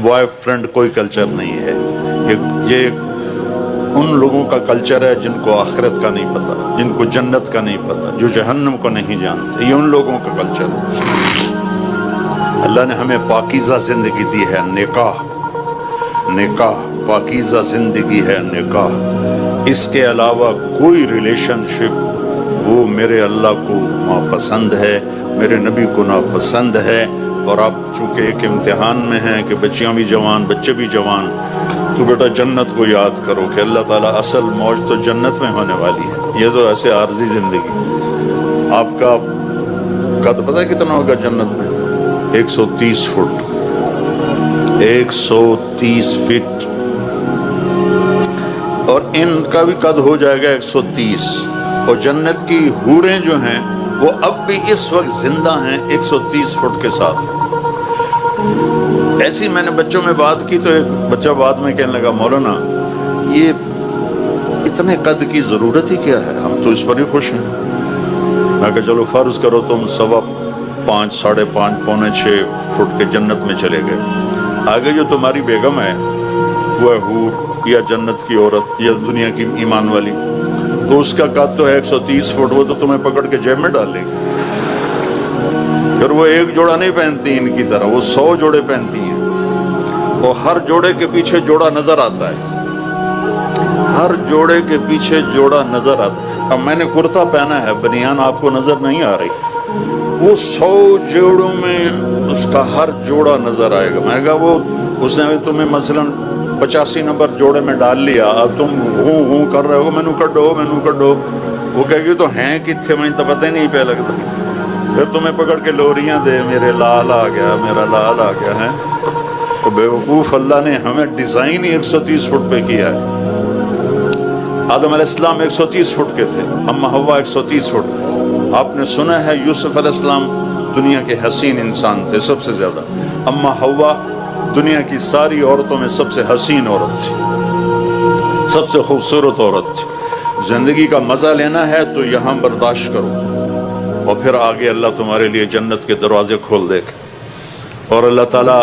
Boy friend کوئی culture نہیں ہے، یہ ان لوگوں کا کلچر ہے جن کو آخرت کا نہیں پتہ، جن کو جنت کا نہیں پتہ، جو جہنم کو نہیں جانتے، یہ ان لوگوں کا کلچر ہے۔ اللہ نے ہمیں پاکیزہ زندگی دی ہے، نکاح پاکیزہ زندگی ہے، نکاح، اس کے علاوہ کوئی ریلیشن شپ وہ میرے اللہ کو ناپسند ہے، میرے نبی کو ناپسند ہے۔ اور آپ چونکہ ایک امتحان میں ہیں کہ بچیاں بھی جوان بچے بھی جوان، تو بیٹا جنت کو یاد کرو کہ اللہ تعالیٰ اصل موج تو جنت میں ہونے والی ہے، یہ تو ایسے عارضی زندگی۔ آپ کا قد پتہ ہے کتنا ہوگا جنت میں؟ 130 فٹ، 130 فٹ، اور ان کا بھی قد ہو جائے گا 130۔ اور جنت کی حوریں جو ہیں وہ اب بھی اس وقت زندہ ہیں 130 فٹ کے ساتھ۔ ایسی میں نے بچوں میں بات کی تو ایک بچہ بعد میں کہنے لگا مولانا یہ اتنے قد کی ضرورت ہی کیا ہے، ہم تو اس پر ہی خوش ہیں۔ میں کہا چلو فرض کرو تم 5.25 ساڑھے 5 پونے 6 فٹ کے جنت میں چلے گئے، آگے جو تمہاری بیگم ہے وہ ہے حور یا جنت کی عورت یا دنیا کی ایمان والی، تو اس کا قد تو ہے 130 فٹ، وہ تو تمہیں پکڑ کے جیب میں ڈال لے گی۔ پھر وہ ایک جوڑا نہیں پہنتی ان کی طرح، وہ 100 جوڑے پہنتی ہیں، اور ہر جوڑے کے پیچھے جوڑا نظر آتا ہے، ہر جوڑے کے پیچھے جوڑا نظر آتا ہے۔ اب میں نے کرتا پہنا ہے، بنیان آپ کو نظر نہیں آ رہی، وہ 100 جوڑوں میں اس کا ہر جوڑا نظر آئے گا۔ میں نے کہا وہ اس نے تمہیں مثلاً 85 نمبر جوڑے میں ڈال لیا، اب تم ہوں کر رہے ہو مینو کڈو، وہ کہے گی تو ہیں کتنے، میں تو پتہ ہی نہیں پہ لگتا، پھر تمہیں پکڑ کے لوریاں دے، میرے لال آ گیا، میرا لال آ گیا ہے۔ تو بے وقوف اللہ نے ہمیں ڈیزائن ہی 130 فٹ پہ کیا ہے۔ آدم علیہ السلام 130 فٹ کے تھے، اما حوا 130 فٹ۔ آپ نے سنا ہے یوسف علیہ السلام دنیا کے حسین انسان تھے سب سے زیادہ، اما حوا دنیا کی ساری عورتوں میں سب سے حسین عورت تھی، سب سے خوبصورت عورت تھی۔ زندگی کا مزہ لینا ہے تو یہاں برداشت کرو، اور پھر آگے اللہ تمہارے لیے جنت کے دروازے کھول دے گا۔ اور اللہ تعالیٰ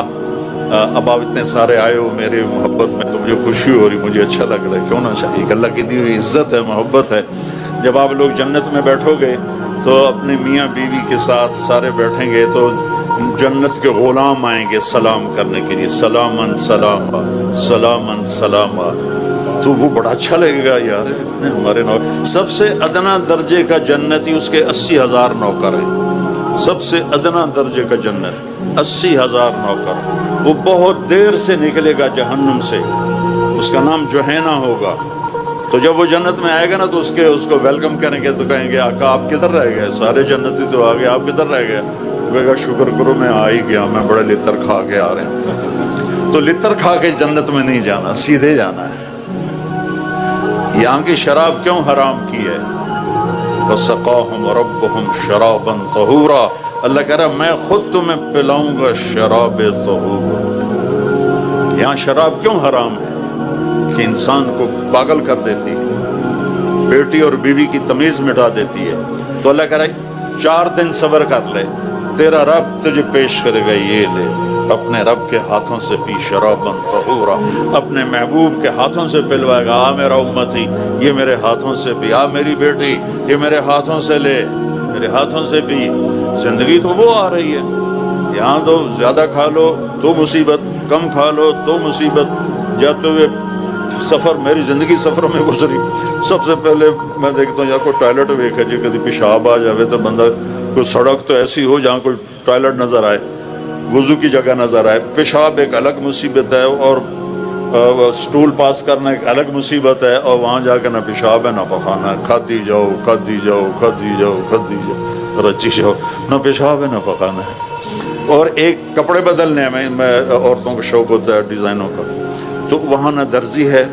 اب آپ اتنے سارے آئے ہو میرے محبت میں تو مجھے خوشی ہو رہی، مجھے اچھا لگ رہا ہے، کیوں نہ چاہیے، اللہ کی دی ہوئی عزت ہے، محبت ہے۔ جب آپ لوگ جنت میں بیٹھو گے تو اپنے میاں بیوی کے ساتھ سارے بیٹھیں گے تو جنت کے غلام آئیں گے سلام کرنے کے لیے، سلامن سلاما سلامن سلاما، تو وہ بڑا اچھا لگے گا یار، اتنے ہمارے نوکر۔ سب سے ادنا درجے کا جنتی اس کے 80,000 نوکر ہیں، سب سے ادنا درجے کا جنت 80,000 نوکر۔ وہ بہت دیر سے نکلے گا جہنم سے، اس کا نام جوہینہ ہوگا۔ تو جب وہ جنت میں آئے گا نا تو اس کو ویلکم کریں گے تو کہیں گے آقا آپ کدھر رہ گئے، سارے جنتی تو آ گئے، آپ کدھر رہ گئے؟ کہے گا شکر کرو میں آ ہی گیا، میں بڑے لتر کھا کے آ رہے ہیں۔ تو لتر کھا کے جنت میں نہیں جانا، سیدھے جانا ہے۔ یہاں کی شراب کیوں حرام کی ہے؟ وَسَقَاهُمْ رَبُّهُمْ شَرَابًا طَهُورًا، اللہ کہہ رہا میں خود تمہیں پلاؤں گا شراب طہور۔ یہاں شراب کیوں حرام ہے؟ کہ انسان کو پاگل کر دیتی ہے، بیٹی اور بیوی کی تمیز مٹا دیتی ہے۔ تو اللہ کہہ رہا ہے 4 دن صبر کر لے، تیرا رب تجھے پیش کرے گا، یہ لے، اپنے رب کے ہاتھوں سے پی شرابً طہورا، اپنے محبوب کے ہاتھوں سے پلوائے گا، آ میرا امتی یہ میرے ہاتھوں سے پی، آ میری بیٹی یہ میرے ہاتھوں سے لے، میرے ہاتھوں سے پی۔ زندگی تو وہ آ رہی ہے، یہاں تو زیادہ کھا لو تو مصیبت، کم کھا لو تو مصیبت۔ جاتے ہوئے سفر، میری زندگی سفروں میں گزری، سب سے پہلے میں دیکھتا ہوں یا کوئی ٹوائلٹ ویکھے جی، کبھی پیشاب آ جاوے تو بندہ، کوئی سڑک تو ایسی ہو جہاں کوئی ٹوائلٹ نظر آئے، وضو کی جگہ نظر آئے۔ پیشاب ایک الگ مصیبت ہے، اور سٹول پاس کرنا ایک الگ مصیبت ہے، اور وہاں جا کے نہ پیشاب ہے نہ پخانا ہے، کھاتی جاؤ کھاتی جاؤ کھاتی جاؤ کھاتی جاؤ رچی جاؤ، نہ پیشاب ہے نہ پخانا ہے۔ اور ایک کپڑے بدلنے میں عورتوں کا شوق ہوتا ہے ڈیزائنوں کا، تو وہاں نہ درزی ہے،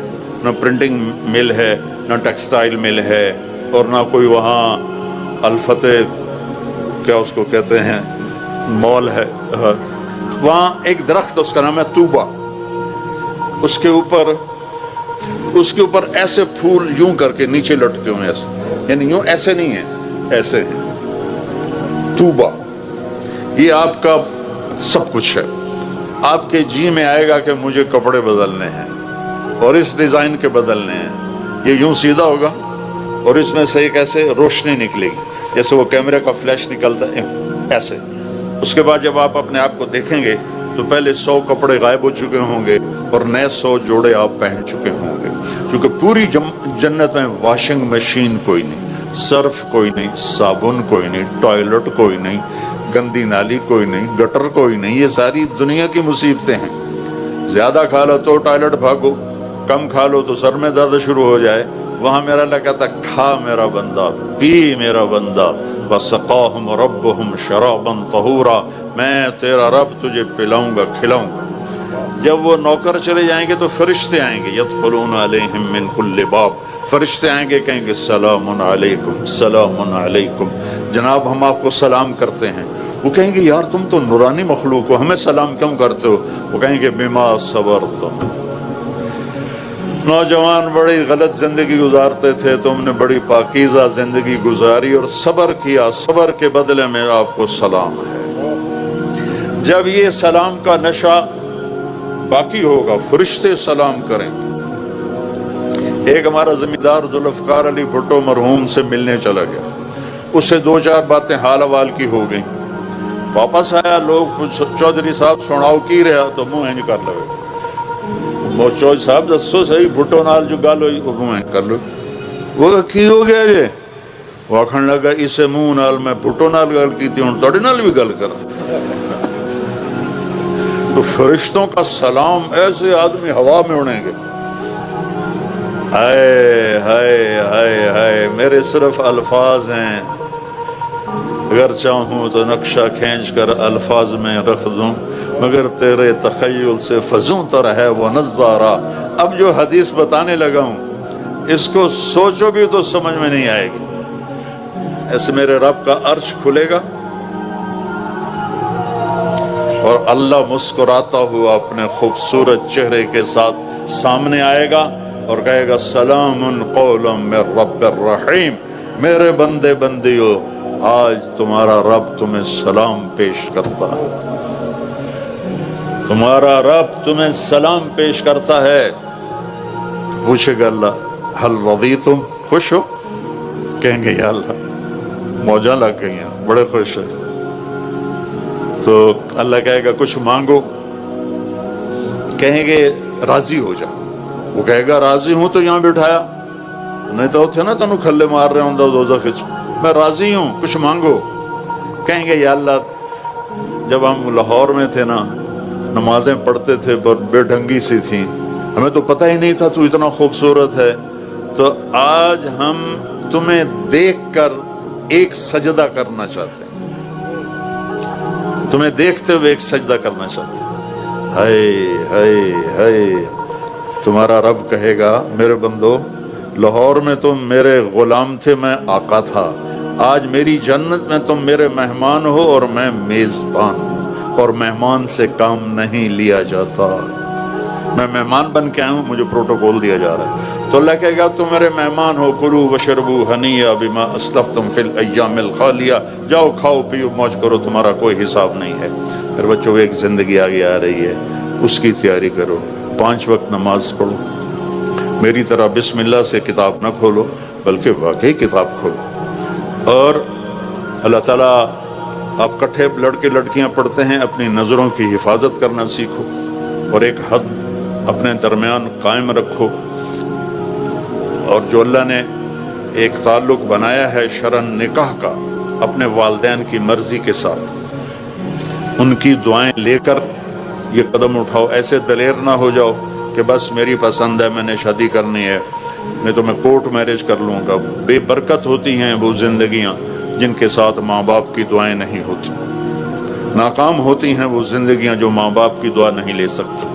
نہ پرنٹنگ مل ہے، نہ ٹیکسٹائل مل ہے، اور نہ کوئی وہاں الفتح کیا اس کو کہتے ہیں مال ہے۔ وہاں ایک درخت اس کا نام ہے طوبہ، اس کے اوپر ایسے پھول یوں کر کے نیچے لٹکے ہوئے، ایسے یعنی یوں ایسے نہیں ہیں، ایسے ہیں۔ طوبہ یہ آپ کا سب کچھ ہے، آپ کے جی میں آئے گا کہ مجھے کپڑے بدلنے ہیں اور اس ڈیزائن کے بدلنے ہیں، یہ یوں سیدھا ہوگا اور اس میں سے ایک ایسے روشنی نکلے گی جیسے وہ کیمرے کا فلیش نکلتا ہے ایسے۔ اس کے بعد جب آپ اپنے آپ کو دیکھیں گے تو پہلے 100 کپڑے غائب ہو چکے ہوں گے اور نئے 100 جوڑے آپ پہن چکے ہوں گے، کیونکہ پوری جنت میں واشنگ مشین کوئی نہیں، سرف کوئی نہیں، صابن کوئی نہیں، ٹوائلٹ کوئی نہیں، گندی نالی کوئی نہیں، گٹر کوئی نہیں۔ یہ ساری دنیا کی مصیبتیں ہیں۔ زیادہ کھا لو تو ٹوائلٹ بھاگو، کم کھا لو تو سر میں درد شروع ہو جائے۔ وہاں میرا اللہ کہتا کھا میرا بندہ، پی میرا بندہ، وَسَقَاهُمْ رَبُّهُمْ شَرَابًا طَهُورًا، میں تیرا رب تجھے پلاؤں گا کھلاؤں گا۔ جب وہ نوکر چلے جائیں گے تو فرشتے آئیں گے، يَدْخُلُونَ عَلَيْهِمْ مِنْ كُلِّ بَابٍ، فرشتے آئیں گے کہیں گے سلام علیکم سلام علیکم، جناب ہم آپ کو سلام کرتے ہیں۔ وہ کہیں گے یار تم تو نورانی مخلوق ہو، ہمیں سلام کیوں کرتے ہو؟ وہ کہیں گے بما صبرتم، نوجوان بڑی غلط زندگی گزارتے تھے، تم نے بڑی پاکیزہ زندگی گزاری اور صبر کیا، صبر کے بدلے میں آپ کو سلام ہے۔ جب یہ سلام کا نشہ باقی ہوگا فرشتے سلام کریں۔ ایک ہمارا زمیندار ذوالفقار علی بھٹو مرحوم سے ملنے چلا گیا، اس سے 2-4 باتیں حال حوال کی ہو گئیں، واپس آیا، لوگ چودھری صاحب سناؤ کی رہا تو منہ اینج کر لگے، وہ چودھری صاحب دسو صحیح بھٹو نال جو گل ہوئی وہ منہ اینج کر لو، وہ کی ہو گیا جی؟ وہ آکھن لگا اسے منہ نال میں بھٹو نال گل کی تھی ہوں توڑے نال بھی گل کر۔ تو فرشتوں کا سلام ایسے آدمی ہوا میں اڑیں گے، ہائے ہائے ہائے ہائے، میرے صرف الفاظ ہیں، اگر چاہوں تو نقشہ کھینچ کر الفاظ میں رکھ دوں، مگر تیرے تخیل سے فزوں تر ہے وہ نظارہ۔ اب جو حدیث بتانے لگا ہوں اس کو سوچو بھی تو سمجھ میں نہیں آئے گی۔ ایسے میرے رب کا عرش کھلے گا اور اللہ مسکراتا ہوا اپنے خوبصورت چہرے کے ساتھ سامنے آئے گا اور کہے گا سلام قولا من رب الرحیم، میرے بندے بندیو آج تمہارا رب تمہیں سلام پیش کرتا ہے، تمہارا رب تمہیں سلام پیش کرتا ہے۔ پوچھے گا اللہ حل رضیتم، خوش ہو؟ کہیں گے یا اللہ موجاں لگ گئی ہیں، بڑے خوش ہیں۔ تو اللہ کہے گا کچھ مانگو، کہیں گے راضی ہو جا، وہ کہے گا راضی ہوں تو یہاں بٹھایا، نہیں تو تھے نا تنوں کھلے مار رہے ہوں دوزخ وچ، میں راضی ہوں کچھ مانگو۔ کہیں گے یا اللہ جب ہم لاہور میں تھے نا نمازیں پڑھتے تھے پر بے ڈھنگی سی تھیں، ہمیں تو پتہ ہی نہیں تھا تو اتنا خوبصورت ہے، تو آج ہم تمہیں دیکھ کر ایک سجدہ کرنا چاہتے ہیں، تمہیں دیکھتے ہوئے ایک سجدہ کرنا چاہتے ہیں۔ ہائے ہائے ہائے، تمہارا رب کہے گا میرے بندو لاہور میں تم میرے غلام تھے، میں آقا تھا، آج میری جنت میں تم میرے مہمان ہو اور میں میزبان ہوں، اور مہمان سے کام نہیں لیا جاتا، میں مہمان بن کے آیا ہوں، مجھے پروٹوکول دیا جا رہا ہے۔ تو اللہ کہے گا تم میرے مہمان ہو، کلوا واشربوا ہنیئا بما اسلفتم فی الایام الخالیہ، جاؤ کھاؤ پیو موج کرو، تمہارا کوئی حساب نہیں ہے۔ پھر بچوں ایک زندگی آگے آ رہی ہے، اس کی تیاری کرو، 5 وقت نماز پڑھو، میری طرح بسم اللہ سے کتاب نہ کھولو بلکہ واقعی کتاب کھولو، اور اللہ تعالیٰ آپ کٹھے لڑکے لڑکیاں پڑھتے ہیں، اپنی نظروں کی حفاظت کرنا سیکھو اور ایک حد اپنے درمیان قائم رکھو، اور جو اللہ نے ایک تعلق بنایا ہے شرعاً نکاح کا اپنے والدین کی مرضی کے ساتھ، ان کی دعائیں لے کر یہ قدم اٹھاؤ، ایسے دلیر نہ ہو جاؤ کہ بس میری پسند ہے میں نے شادی کرنی ہے، نہیں تو میں کورٹ میرج کر لوں گا۔ بے برکت ہوتی ہیں وہ زندگیاں جن کے ساتھ ماں باپ کی دعائیں نہیں ہوتی، ناکام ہوتی ہیں وہ زندگیاں جو ماں باپ کی دعا نہیں لے سکتی۔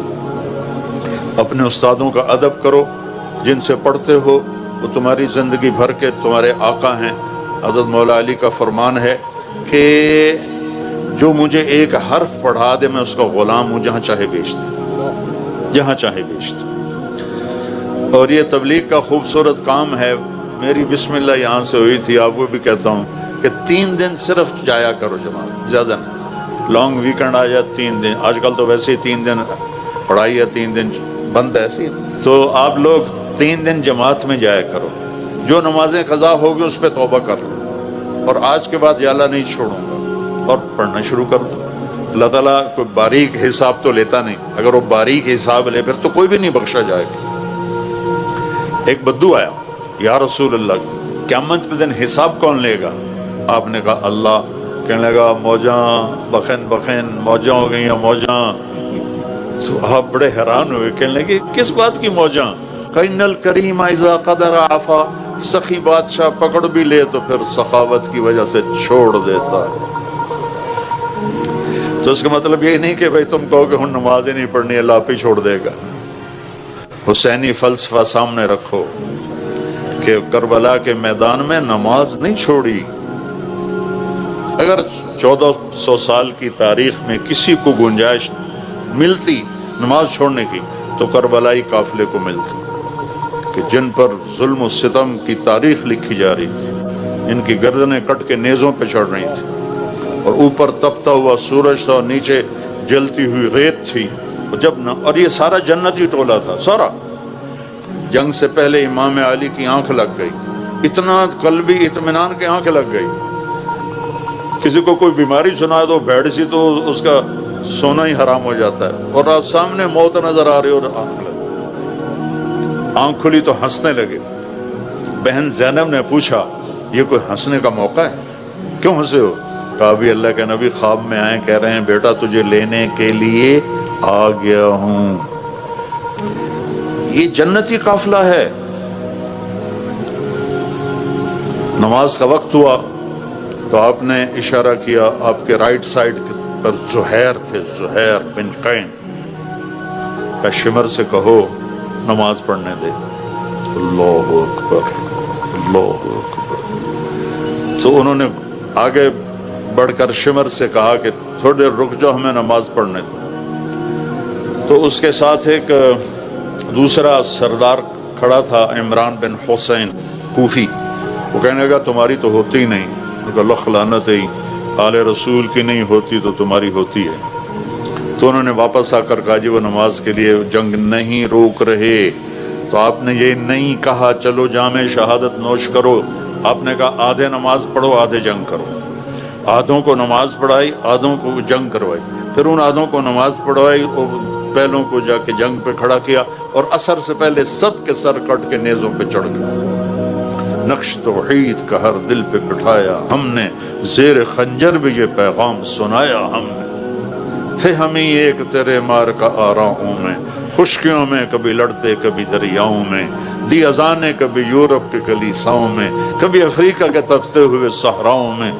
اپنے استادوں کا ادب کرو، جن سے پڑھتے ہو وہ تمہاری زندگی بھر کے تمہارے آقا ہیں۔ حضرت مولا علی کا فرمان ہے کہ جو مجھے ایک حرف پڑھا دے میں اس کا غلام ہوں، جہاں چاہے بیچ دے، جہاں چاہے بیچ دے۔ اور یہ تبلیغ کا خوبصورت کام ہے۔ میری بسم اللہ یہاں سے ہوئی تھی، آپ کو بھی کہتا ہوں کہ 3 دن صرف جایا کرو جماعت، زیادہ نہیں، لانگ ویکنڈ آ جائے 3 دن، آج کل تو ویسے ہی 3 دن پڑھائی ہے، 3 دن بند ہے ایسی، تو آپ لوگ 3 دن جماعت میں جایا کرو، جو نمازیں قضا ہوگی اس پہ توبہ کر لو، اور آج کے بعد یا اللہ نہیں چھوڑوں گا، اور پڑھنا شروع کر دو۔ اللہ تعالیٰ کوئی باریک حساب تو لیتا نہیں، اگر وہ باریک حساب لے پھر تو کوئی بھی نہیں بخشا جائے گا۔ ایک بدو آیا، یا رسول اللہ قیامت کے دن حساب کون لے گا؟ آپ نے کہا اللہ۔ کہنے لگا موجاں بخن بخن موجاں ہو گئی ہیں موجاں۔ تو آپ بڑے حیران ہوئے، کہنے لگے کس بات کی موجاں؟ کَإِنَّ الْكَرِيمَ إِذَا قَدَرَ عَفَا، سخی بادشاہ پکڑ بھی لے تو پھر سخاوت کی وجہ سے چھوڑ دیتا ہے۔ تو اس کا مطلب یہ نہیں کہ بھئی تم کہو کہ ہن نماز ہی نہیں پڑھنی، اللہ آپ ہی چھوڑ دے گا۔ حسینی فلسفہ سامنے رکھو کہ کربلا کے میدان میں نماز نہیں چھوڑی۔ اگر 1400 سال کی تاریخ میں کسی کو گنجائش ملتی نماز چھوڑنے کی تو کربلائی قافلے کو ملتی، کہ جن پر ظلم و ستم کی تاریخ لکھی جا رہی تھی، ان کی گردنیں کٹ کے نیزوں پہ چڑھ رہی تھی، اور اوپر تپتا ہوا سورج تھا اور نیچے جلتی ہوئی ریت تھی، اور یہ سارا جنتی ٹولہ تھا سارا۔ جنگ سے پہلے امام علی کی آنکھ لگ گئی، اتنا قلبی اطمینان کی آنکھ لگ گئی۔ کسی کو کوئی بیماری سنا تو بھیڑ سی تو اس کا سونا ہی حرام ہو جاتا ہے، اور آپ سامنے موت نظر آ رہی اور آنکھ کھلی تو ہنسنے لگے۔ بہن زینب نے پوچھا یہ کوئی ہنسنے کا موقع ہے، کیوں ہنسے ہو؟ کہا بھی اللہ کے نبی خواب میں آئے، کہہ رہے ہیں بیٹا تجھے لینے کے لیے آ گیا ہوں۔ یہ جنتی قافلہ ہے۔ نماز کا وقت ہوا تو آپ نے اشارہ کیا، آپ کے رائٹ سائڈ پر زہیر تھے، زہیر بن قین، کہ شمر سے کہو نماز پڑھنے دے۔ اللہ اکبر اللہ اکبر۔ تو انہوں نے آگے بڑھ کر شمر سے کہا کہ تھوڑی دیر رک جاؤ، ہمیں نماز پڑھنے دو۔ تو اس کے ساتھ ایک دوسرا سردار کھڑا تھا، عمران بن حسین کوفی، وہ کہنے لگا تمہاری تو ہوتی ہی نہیں۔ اللہ لعنت ہے، آل رسول کی نہیں ہوتی تو تمہاری ہوتی ہے۔ تو انہوں نے واپس آ کر کہا جی وہ نماز کے لیے جنگ نہیں روک رہے۔ تو آپ نے یہ نہیں کہا چلو جام شہادت نوش کرو، آپ نے کہا آدھے نماز پڑھو آدھے جنگ کرو۔ آدھوں کو نماز پڑھائی، آدھوں کو جنگ کروائی، پھر ان آدھوں کو نماز پڑھوائی، پہلوں کو جا کے جنگ پہ کھڑا کیا، اور عصر سے پہلے سب کے سر کٹ کے نیزوں پہ چڑھ گئے۔ نقش توحید کا ہر دل پہ بٹھایا ہم نے، زیر خنجر بھی یہ پیغام سنایا ہم نے۔ تھے ہم ہی ایک تیرے مار کا آراؤں میں، خشکیوں میں کبھی لڑتے کبھی دریاؤں میں، دی اذانیں کبھی یورپ کے کلیساؤں میں، کبھی افریقہ کے تپتے ہوئے صحراؤں میں۔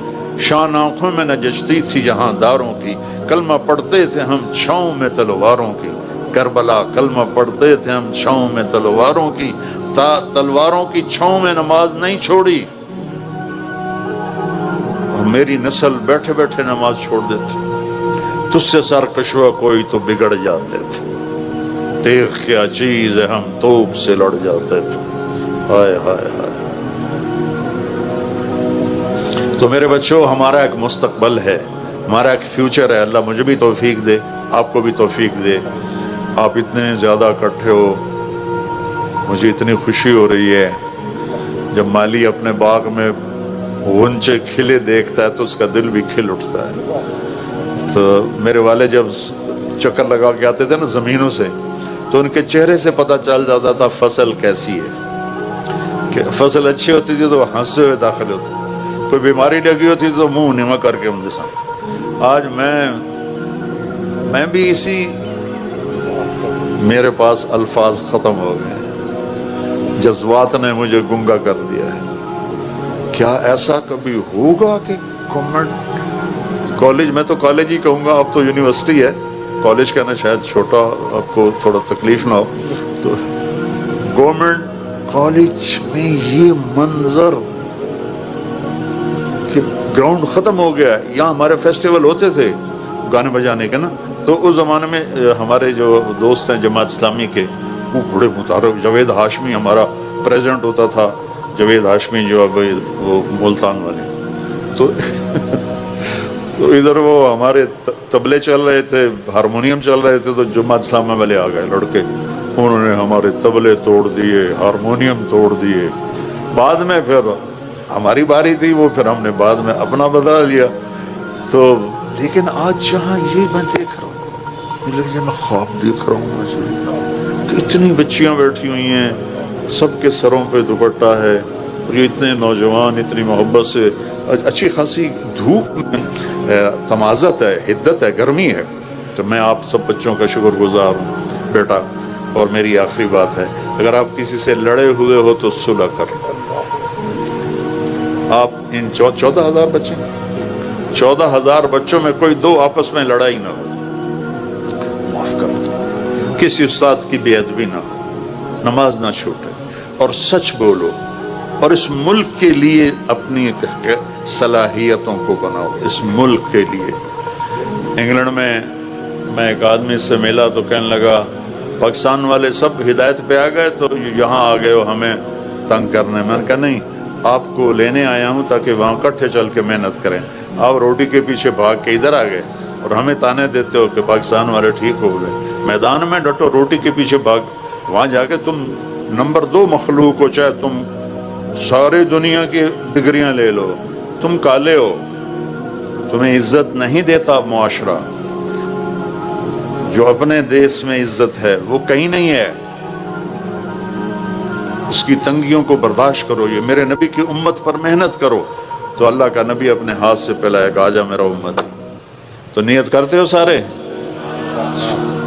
شان آنکھوں میں نہ جچتی تھی جہاں داروں کی، کلمہ پڑھتے تھے ہم چھاؤں میں تلواروں کی۔ کربلا کلمہ پڑھتے تھے ہم چھاؤں میں تلواروں کی، تلواروں کی چھاؤں میں نماز نہیں چھوڑی۔ اور میری نسل بیٹھے بیٹھے نماز چھوڑ دیتی، تجھ سے سرکشوا کوئی تو بگڑ جاتے تھے، تیغ کیا چیز ہے ہم توپ سے لڑ جاتے تھے۔ ہائے ہائے ہائے۔ تو میرے بچوں ہمارا ایک مستقبل ہے، ہمارا ایک فیوچر ہے۔ اللہ مجھے بھی توفیق دے، آپ کو بھی توفیق دے۔ آپ اتنے زیادہ اکٹھے ہو، مجھے اتنی خوشی ہو رہی ہے۔ جب مالی اپنے باغ میں غنچے کھلے دیکھتا ہے تو اس کا دل بھی کھل اٹھتا ہے۔ تو میرے والد جب چکر لگا کے آتے تھے نا زمینوں سے، تو ان کے چہرے سے پتہ چل جاتا تھا فصل کیسی ہے، کہ فصل اچھی ہوتی تھی تو ہنستے ہوئے داخل ہوتے، کوئی بیماری لگی ہوتی تو منہ نما کر کے ان کے سامنے۔ آج میں بھی اسی، میرے پاس الفاظ ختم ہو گئے، جذبات نے مجھے گنگا کر دیا ہے۔ کیا ایسا کبھی ہوگا کہ گورنمنٹ کالج، میں تو کالج ہی کہوں گا، اب تو یونیورسٹی ہے، کالج کہنا شاید چھوٹا آپ کو تھوڑا تکلیف نہ ہو، تو گورنمنٹ کالج میں یہ منظر کہ گراؤنڈ ختم ہو گیا ہے۔ یہاں ہمارے فیسٹیول ہوتے تھے گانے بجانے کے نا، تو اس زمانے میں ہمارے جو دوست ہیں جماعت اسلامی کے، وہ بڑے متعارف، جاوید ہاشمی ہمارا پریزیڈنٹ ہوتا تھا، جاوید ہاشمی جو اب وہ ملتان والے، تو تو ادھر وہ ہمارے تبلے چل رہے تھے، ہارمونیم چل رہے تھے، تو جماعت اسلامیہ والے آ گئے لڑکے، انہوں نے ہمارے تبلے توڑ دیے، ہارمونیم توڑ دیے۔ بعد میں پھر ہماری باری تھی، وہ پھر ہم نے بعد میں اپنا بدلا لیا۔ تو لیکن آج جہاں یہ میں دیکھ رہا ہوں، جب میں خواب دیکھ رہا ہوں آج کہ اتنی بچیاں بیٹھی ہوئی ہیں، سب کے سروں پہ دوپٹہ ہے، اور یہ اتنے نوجوان اتنی محبت سے، اچھی خاصی دھوپ میں تمازت ہے، حدت ہے، گرمی ہے۔ تو میں آپ سب بچوں کا شکر گزار ہوں بیٹا، اور میری آخری بات ہے، اگر آپ کسی سے لڑے ہوئے ہو تو صلح کر۔ آپ ان 14,000 بچے، 14,000 بچوں میں کوئی دو آپس میں لڑائی نہ ہو، معاف کر دو، کسی استاد کی بے ادبی نہ ہو، نماز نہ چھوٹے، اور سچ بولو، اور اس ملک کے لیے اپنی صلاحیتوں کو بناؤ، اس ملک کے لیے۔ انگلینڈ میں ایک آدمی سے ملا تو کہنے لگا پاکستان والے سب ہدایت پہ آ گئے تو یہاں آ گئے ہو ہمیں تنگ کرنے۔ میں نے کہا نہیں، آپ کو لینے آیا ہوں تاکہ وہاں کٹھے چل کے محنت کریں، آپ روٹی کے پیچھے بھاگ کے ادھر آ گئے اور ہمیں تانے دیتے ہو کہ پاکستان والے ٹھیک ہو گئے۔ میدان میں ڈٹو، روٹی کے پیچھے بھاگ، وہاں جا کے تم نمبر 2 مخلوق ہو، چاہے تم ساری دنیا کی ڈگریاں لے لو، تم کالے ہو، تمہیں عزت نہیں دیتا معاشرہ۔ جو اپنے دیس میں عزت ہے وہ کہیں نہیں ہے، اس کی تنگیوں کو برداشت کرو۔ یہ میرے نبی کی امت پر محنت کرو، تو اللہ کا نبی اپنے ہاتھ سے پلائے گا، آجا میرا امت۔ تو نیت کرتے ہو سارے؟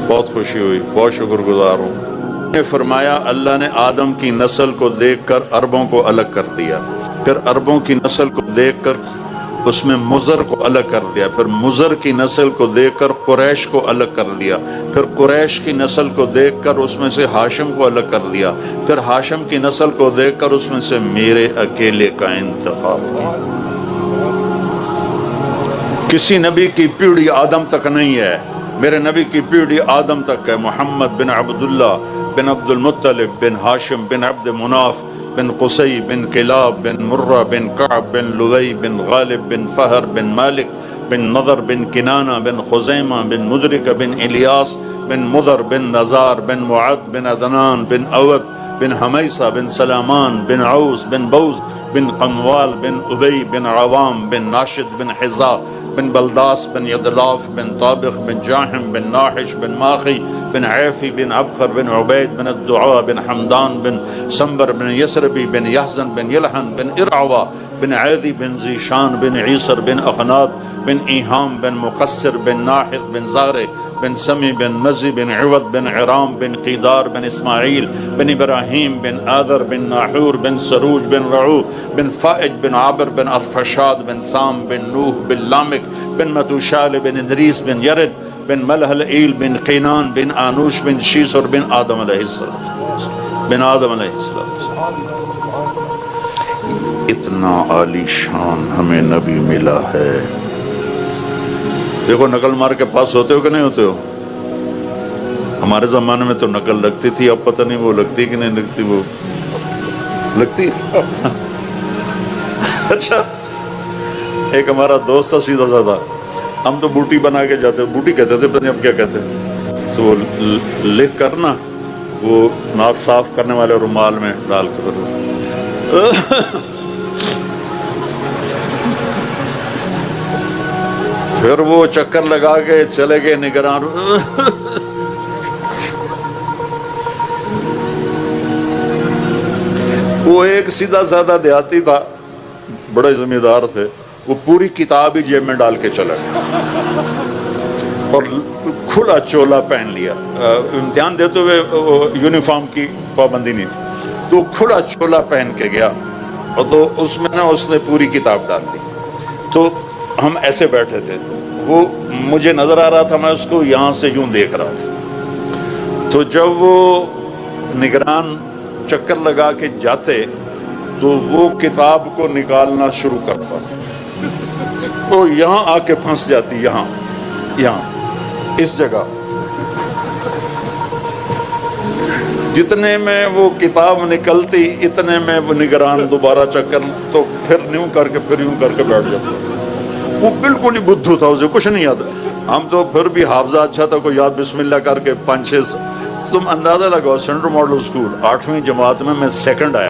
بہت خوشی ہوئی، بہت شکر گزار ہوں۔ نے فرمایا اللہ نے آدم کی نسل کو دیکھ کر عربوں کو الگ کر دیا، پھر عربوں کی نسل کو دیکھ کر اس میں مضر کو الگ کر دیا، پھر مضر کی نسل کو دیکھ کر قریش کو الگ کر دیا، پھر قریش کی نسل کو دیکھ کر اس میں سے ہاشم کو الگ کر دیا، پھر ہاشم کی نسل کو دیکھ کر اس میں سے میرے اکیلے کا انتخاب کیا۔ کسی نبی کی پیڑھی آدم تک نہیں ہے، میرے نبی کی پیڑھی آدم تک ہے۔ محمد بن عبداللہ بن عبد المطلب بن ہاشم بن عبد مناف بن قصی بن کلاب بن مرہ بن کعب بن لوی بن غالب بن فہر بن مالک بن نضر بن کنانہ بن خزیمہ بن مدرک بن الیاس بن مضر بن نزار بن معد بن عدنان بن اوت بن حمیسہ بن سلامان بن عوس بن بوز بن قموال بن ابی بن عوام بن ناشد بن حزا بن بلداس بن یدلاف بن طابق بن جاحم بن ناحش بن ماخی بن عیفی بن ابخر بن عبید بن الدعاء بن حمدان بن سنبر بن یسربی بن یحزن بن یلحن بن ارعوا بن عیدی بن زیشان بن عیسر بن اخنات بن ایہام بن مقصر بن ناحد بن زارے بن سمی بن مزی بن عوض بن عرام بن قیدار بن اسماعیل بن ابراہیم بن آذر بن ناحور بن سروج بن رعو بن فائج بن عابر بن ارفشاد بن سام بن نوح بن لامک بن متوشال بن ادریس بن یرد بن ملحلئیل بن قینان بن آنوش بن شیسر بن آدم علیہ السلام بن آدم علیہ السلام۔ اتنا عالی شان ہمیں نبی ملا ہے۔ دیکھو نقل مار کے پاس ہوتے ہو کہ نہیں ہوتے ہو؟ ہمارے زمانے میں تو نقل لگتی تھی، اب پتہ نہیں وہ لگتی کہ نہیں لگتی، وہ لگتی۔ اچھا ایک ہمارا دوست تھا سیدھا سادہ، ہم تو بوٹی بنا کے جاتے، بوٹی کہتے تھے، پتہ نہیں اب کیا کہتے ہیں، تو وہ لکھ کر نا وہ ناک صاف کرنے والے رومال میں ڈال کر پھر وہ چکر لگا کے چلے گئے نگران۔ وہ ایک سیدھا سادہ دیہاتی تھا، بڑے زمیندار تھے، وہ پوری کتاب ہی جیب میں ڈال کے چلا گیا اور کھلا چولا پہن لیا۔ امتحان دیتے ہوئے یونیفارم کی پابندی نہیں تھی، تو کھلا چولا پہن کے گیا، اور تو اس میں نا اس نے پوری کتاب ڈال دی۔ تو ہم ایسے بیٹھے تھے، وہ مجھے نظر آ رہا تھا، میں اس کو یہاں سے یوں دیکھ رہا تھا۔ تو جب وہ نگران چکر لگا کے جاتے تو وہ کتاب کو نکالنا شروع کرتا، وہ یہاں آ کے پھنس جاتی، یہاں اس جگہ۔ جتنے میں وہ کتاب نکلتی اتنے میں وہ نگران دوبارہ چکر، تو پھر یوں کر کے بیٹھ جاتا۔ وہ بالکل ہی بدھو تھا, اسے کچھ نہیں یاد. ہم تو پھر بھی حافظہ اچھا تھا, کوئی یاد بسم اللہ کر کے 5-6. تم اندازہ لگاؤ, سینٹرل ماڈل اسکول 8ویں جماعت میں سیکنڈ آیا.